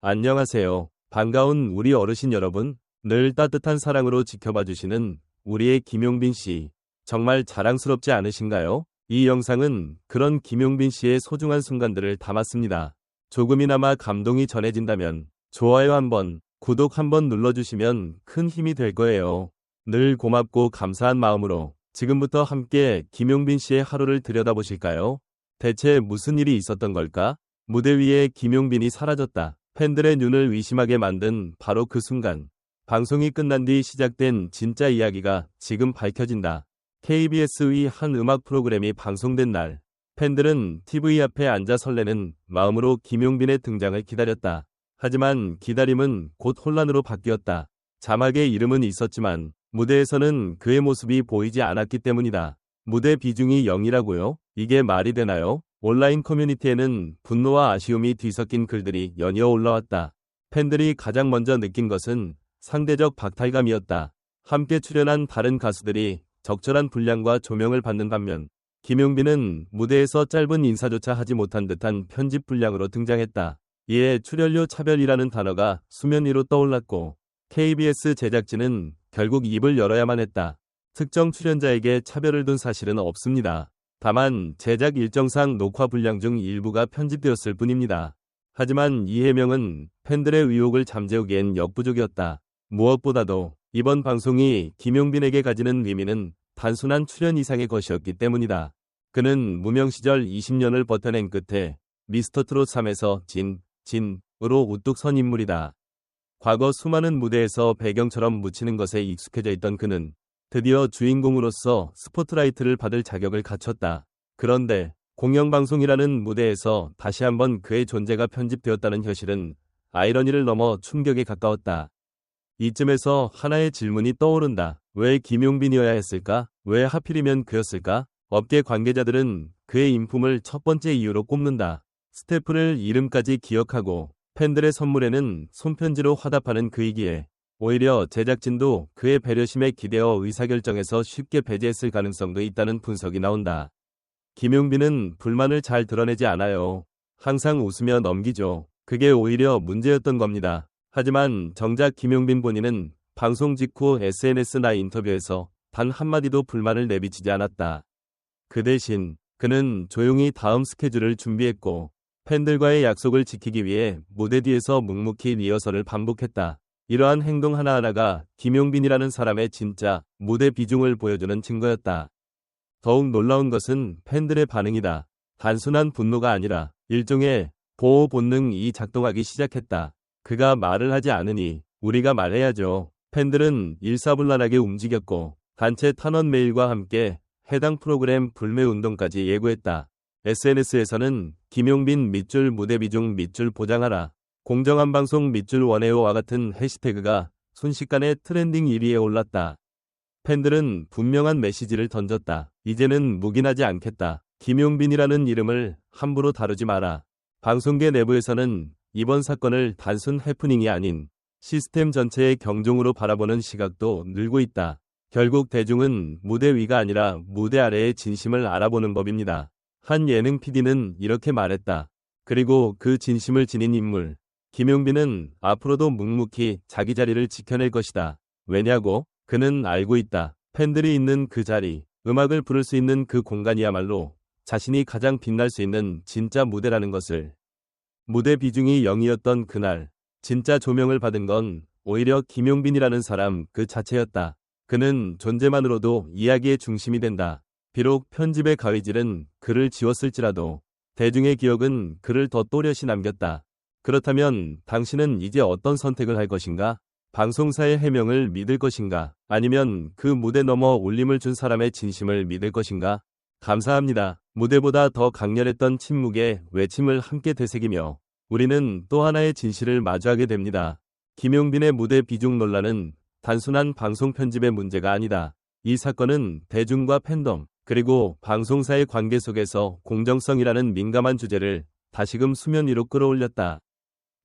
안녕하세요. 반가운 우리 어르신 여러분. 늘 따뜻한 사랑으로 지켜봐 주시는 우리의 김용빈 씨. 정말 자랑스럽지 않으신가요? 이 영상은 그런 김용빈 씨의 소중한 순간들을 담았습니다. 조금이나마 감동이 전해진다면 좋아요 한번, 구독 한번 눌러주시면 큰 힘이 될 거예요. 늘 고맙고 감사한 마음으로 지금부터 함께 김용빈 씨의 하루를 들여다보실까요? 대체 무슨 일이 있었던 걸까? 무대 위에 김용빈이 사라졌다. 팬들의 눈을 의심하게 만든 바로 그 순간. 방송이 끝난 뒤 시작된 진짜 이야기가 지금 밝혀진다. KBS의 한 음악 프로그램이 방송된 날, 팬들은 TV 앞에 앉아 설레는 마음으로 김용빈의 등장을 기다렸다. 하지만 기다림은 곧 혼란으로 바뀌었다. 자막에 이름은 있었지만 무대에서는 그의 모습이 보이지 않았기 때문이다. 무대 비중이 0이라고요? 이게 말이 되나요? 온라인 커뮤니티에는 분노와 아쉬움이 뒤섞인 글들이 연이어 올라왔다. 팬들이 가장 먼저 느낀 것은 상대적 박탈감이었다. 함께 출연한 다른 가수들이 적절한 분량과 조명을 받는 반면 김용빈은 무대에서 짧은 인사조차 하지 못한 듯한 편집 분량으로 등장했다. 이에 출연료 차별이라는 단어가 수면 위로 떠올랐고 KBS 제작진은 결국 입을 열어야만 했다. 특정 출연자에게 차별을 둔 사실은 없습니다. 다만 제작 일정상 녹화 분량 중 일부가 편집되었을 뿐입니다. 하지만 이 해명은 팬들의 의혹을 잠재우기엔 역부족이었다. 무엇보다도 이번 방송이 김용빈에게 가지는 의미는 단순한 출연 이상의 것이었기 때문이다. 그는 무명 시절 20년을 버텨낸 끝에 미스터트롯 3에서 진으로 우뚝 선 인물이다. 과거 수많은 무대에서 배경처럼 묻히는 것에 익숙해져 있던 그는 드디어 주인공으로서 스포트라이트를 받을 자격을 갖췄다. 그런데 공영방송이라는 무대에서 다시 한번 그의 존재가 편집되었다는 현실은 아이러니를 넘어 충격에 가까웠다. 이쯤에서 하나의 질문이 떠오른다. 왜 김용빈이어야 했을까? 왜 하필이면 그였을까? 업계 관계자들은 그의 인품을 첫 번째 이유로 꼽는다. 스태프를 이름까지 기억하고 팬들의 선물에는 손편지로 화답하는 그이기에 오히려 제작진도 그의 배려심에 기대어 의사결정에서 쉽게 배제했을 가능성도 있다는 분석이 나온다. 김용빈은 불만을 잘 드러내지 않아요. 항상 웃으며 넘기죠. 그게 오히려 문제였던 겁니다. 하지만 정작 김용빈 본인은 방송 직후 SNS나 인터뷰에서 단 한마디도 불만을 내비치지 않았다. 그 대신 그는 조용히 다음 스케줄을 준비했고 팬들과의 약속을 지키기 위해 무대 뒤에서 묵묵히 리허설을 반복했다. 이러한 행동 하나하나가 김용빈이라는 사람의 진짜 무대 비중을 보여주는 증거였다. 더욱 놀라운 것은 팬들의 반응이다. 단순한 분노가 아니라 일종의 보호 본능이 작동하기 시작했다. 그가 말을 하지 않으니 우리가 말해야죠. 팬들은 일사불란하게 움직였고 단체 탄원 메일과 함께 해당 프로그램 불매 운동까지 예고했다. SNS에서는 김용빈 밑줄 무대 비중 밑줄 보장하라. 공정한 방송 밑줄 원해요와 같은 해시태그가 순식간에 트렌딩 1위에 올랐다. 팬들은 분명한 메시지를 던졌다. 이제는 묵인하지 않겠다. 김용빈이라는 이름을 함부로 다루지 마라. 방송계 내부에서는 이번 사건을 단순 해프닝이 아닌 시스템 전체의 경종으로 바라보는 시각도 늘고 있다. 결국 대중은 무대 위가 아니라 무대 아래의 진심을 알아보는 법입니다. 한 예능 PD는 이렇게 말했다. 그리고 그 진심을 지닌 인물 김용빈은 앞으로도 묵묵히 자기 자리를 지켜낼 것이다. 왜냐고? 그는 알고 있다. 팬들이 있는 그 자리, 음악을 부를 수 있는 그 공간이야말로 자신이 가장 빛날 수 있는 진짜 무대라는 것을. 무대 비중이 0이었던 그날, 진짜 조명을 받은 건 오히려 김용빈이라는 사람 그 자체였다. 그는 존재만으로도 이야기의 중심이 된다. 비록 편집의 가위질은 그를 지웠을지라도 대중의 기억은 그를 더 또렷이 남겼다. 그렇다면 당신은 이제 어떤 선택을 할 것인가? 방송사의 해명을 믿을 것인가? 아니면 그 무대 넘어 울림을 준 사람의 진심을 믿을 것인가? 감사합니다. 무대보다 더 강렬했던 침묵의 외침을 함께 되새기며 우리는 또 하나의 진실을 마주하게 됩니다. 김용빈의 무대 비중 논란은 단순한 방송 편집의 문제가 아니다. 이 사건은 대중과 팬덤, 그리고 방송사의 관계 속에서 공정성이라는 민감한 주제를 다시금 수면 위로 끌어올렸다.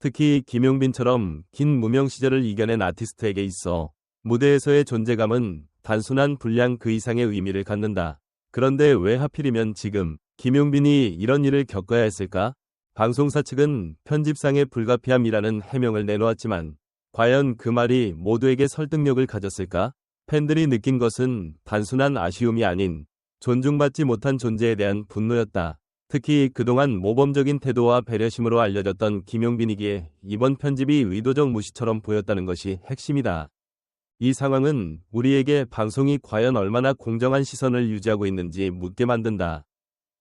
특히 김용빈처럼 긴 무명 시절을 이겨낸 아티스트에게 있어 무대에서의 존재감은 단순한 분량 그 이상의 의미를 갖는다. 그런데 왜 하필이면 지금 김용빈이 이런 일을 겪어야 했을까? 방송사 측은 편집상의 불가피함이라는 해명을 내놓았지만 과연 그 말이 모두에게 설득력을 가졌을까? 팬들이 느낀 것은 단순한 아쉬움이 아닌 존중받지 못한 존재에 대한 분노였다. 특히 그동안 모범적인 태도와 배려심으로 알려졌던 김용빈이기에 이번 편집이 의도적 무시처럼 보였다는 것이 핵심이다. 이 상황은 우리에게 방송이 과연 얼마나 공정한 시선을 유지하고 있는지 묻게 만든다.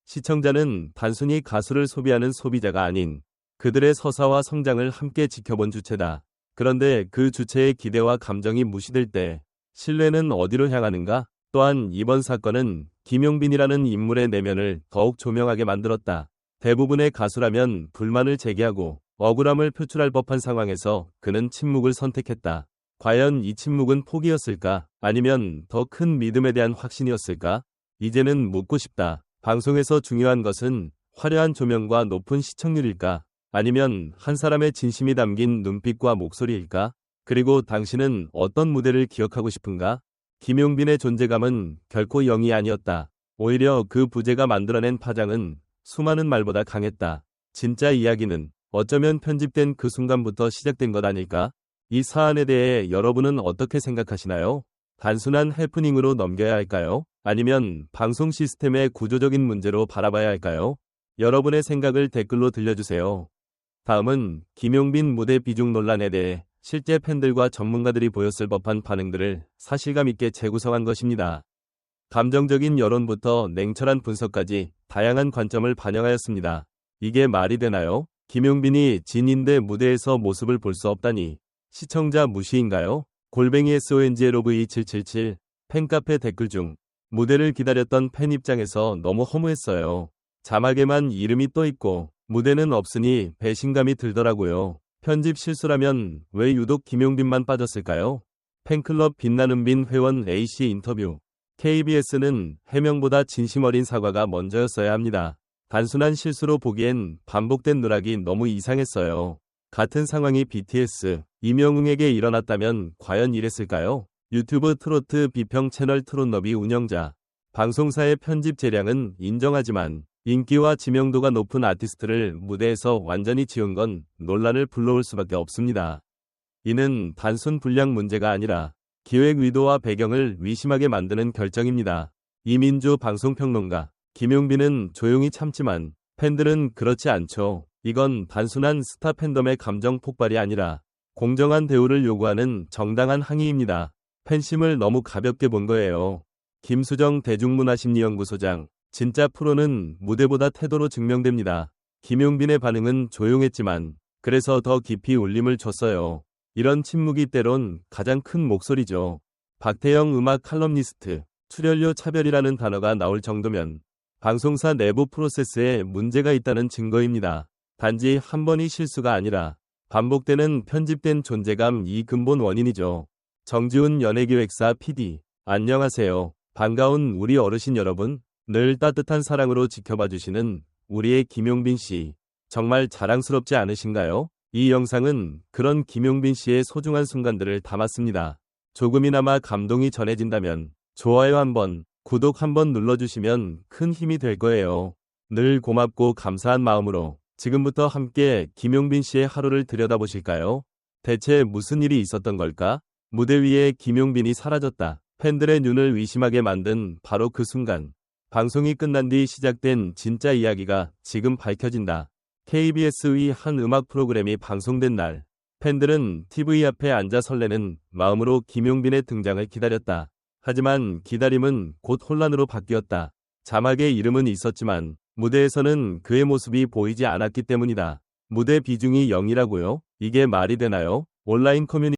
시청자는 단순히 가수를 소비하는 소비자가 아닌 그들의 서사와 성장을 함께 지켜본 주체다. 그런데 그 주체의 기대와 감정이 무시될 때 신뢰는 어디로 향하는가? 또한 이번 사건은 김용빈이라는 인물의 내면을 더욱 조명하게 만들었다. 대부분의 가수라면 불만을 제기하고 억울함을 표출할 법한 상황에서 그는 침묵을 선택했다. 과연 이 침묵은 포기였을까? 아니면 더 큰 믿음에 대한 확신이었을까? 이제는 묻고 싶다. 방송에서 중요한 것은 화려한 조명과 높은 시청률일까? 아니면 한 사람의 진심이 담긴 눈빛과 목소리일까? 그리고 당신은 어떤 무대를 기억하고 싶은가? 김용빈의 존재감은 결코 0이 아니었다. 오히려 그 부재가 만들어낸 파장은 수많은 말보다 강했다. 진짜 이야기는 어쩌면 편집된 그 순간부터 시작된 것 아닐까? 이 사안에 대해 여러분은 어떻게 생각하시나요? 단순한 해프닝으로 넘겨야 할까요? 아니면 방송 시스템의 구조적인 문제로 바라봐야 할까요? 여러분의 생각을 댓글로 들려주세요. 다음은 김용빈 무대 비중 논란에 대해 실제 팬들과 전문가들이 보였을 법한 반응들을 사실감 있게 재구성한 것입니다. 감정적인 여론부터 냉철한 분석까지 다양한 관점을 반영하였습니다. 이게 말이 되나요? 김용빈이 진인대 무대에서 모습을 볼 수 없다니 시청자 무시인가요? 골뱅이 SONGLOV777 팬카페 댓글 중 무대를 기다렸던 팬 입장에서 너무 허무했어요. 자막에만 이름이 떠 있고 무대는 없으니 배신감이 들더라고요. 편집 실수라면 왜 유독 김용빈만 빠졌을까요? 팬클럽 빛나는 빈 회원 A씨 인터뷰. KBS는 해명보다 진심 어린 사과가 먼저였어야 합니다. 단순한 실수로 보기엔 반복된 누락이 너무 이상했어요. 같은 상황이 BTS, 이명웅에게 일어났다면 과연 이랬을까요? 유튜브 트로트 비평 채널 트롯너비 운영자. 방송사의 편집 재량은 인정하지만 인기와 지명도가 높은 아티스트를 무대에서 완전히 지운 건 논란을 불러올 수밖에 없습니다. 이는 단순 분량 문제가 아니라 기획 의도와 배경을 의심하게 만드는 결정입니다. 이민주 방송평론가. 김용빈은 조용히 참지만 팬들은 그렇지 않죠. 이건 단순한 스타 팬덤의 감정 폭발이 아니라 공정한 대우를 요구하는 정당한 항의입니다. 팬심을 너무 가볍게 본 거예요. 김수정 대중문화심리연구소장. 진짜 프로는 무대보다 태도로 증명됩니다. 김용빈의 반응은 조용했지만 그래서 더 깊이 울림을 줬어요. 이런 침묵이 때론 가장 큰 목소리죠. 박태영 음악 칼럼니스트. 출연료 차별이라는 단어가 나올 정도면 방송사 내부 프로세스에 문제가 있다는 증거입니다. 단지 한 번의 실수가 아니라 반복되는 편집된 존재감이 근본 원인이죠. 정지훈 연예기획사 PD. 안녕하세요. 반가운 우리 어르신 여러분. 늘 따뜻한 사랑으로 지켜봐 주시는 우리의 김용빈 씨. 정말 자랑스럽지 않으신가요? 이 영상은 그런 김용빈 씨의 소중한 순간들을 담았습니다. 조금이나마 감동이 전해진다면 좋아요 한번, 구독 한번 눌러주시면 큰 힘이 될 거예요. 늘 고맙고 감사한 마음으로 지금부터 함께 김용빈 씨의 하루를 들여다보실까요? 대체 무슨 일이 있었던 걸까? 무대 위에 김용빈이 사라졌다. 팬들의 눈을 의심하게 만든 바로 그 순간. 방송이 끝난 뒤 시작된 진짜 이야기가 지금 밝혀진다. KBS의 한 음악 프로그램이 방송된 날, 팬들은 TV 앞에 앉아 설레는 마음으로 김용빈의 등장을 기다렸다. 하지만 기다림은 곧 혼란으로 바뀌었다. 자막에 이름은 있었지만 무대에서는 그의 모습이 보이지 않았기 때문이다. 무대 비중이 0이라고요? 이게 말이 되나요? 온라인 커뮤니티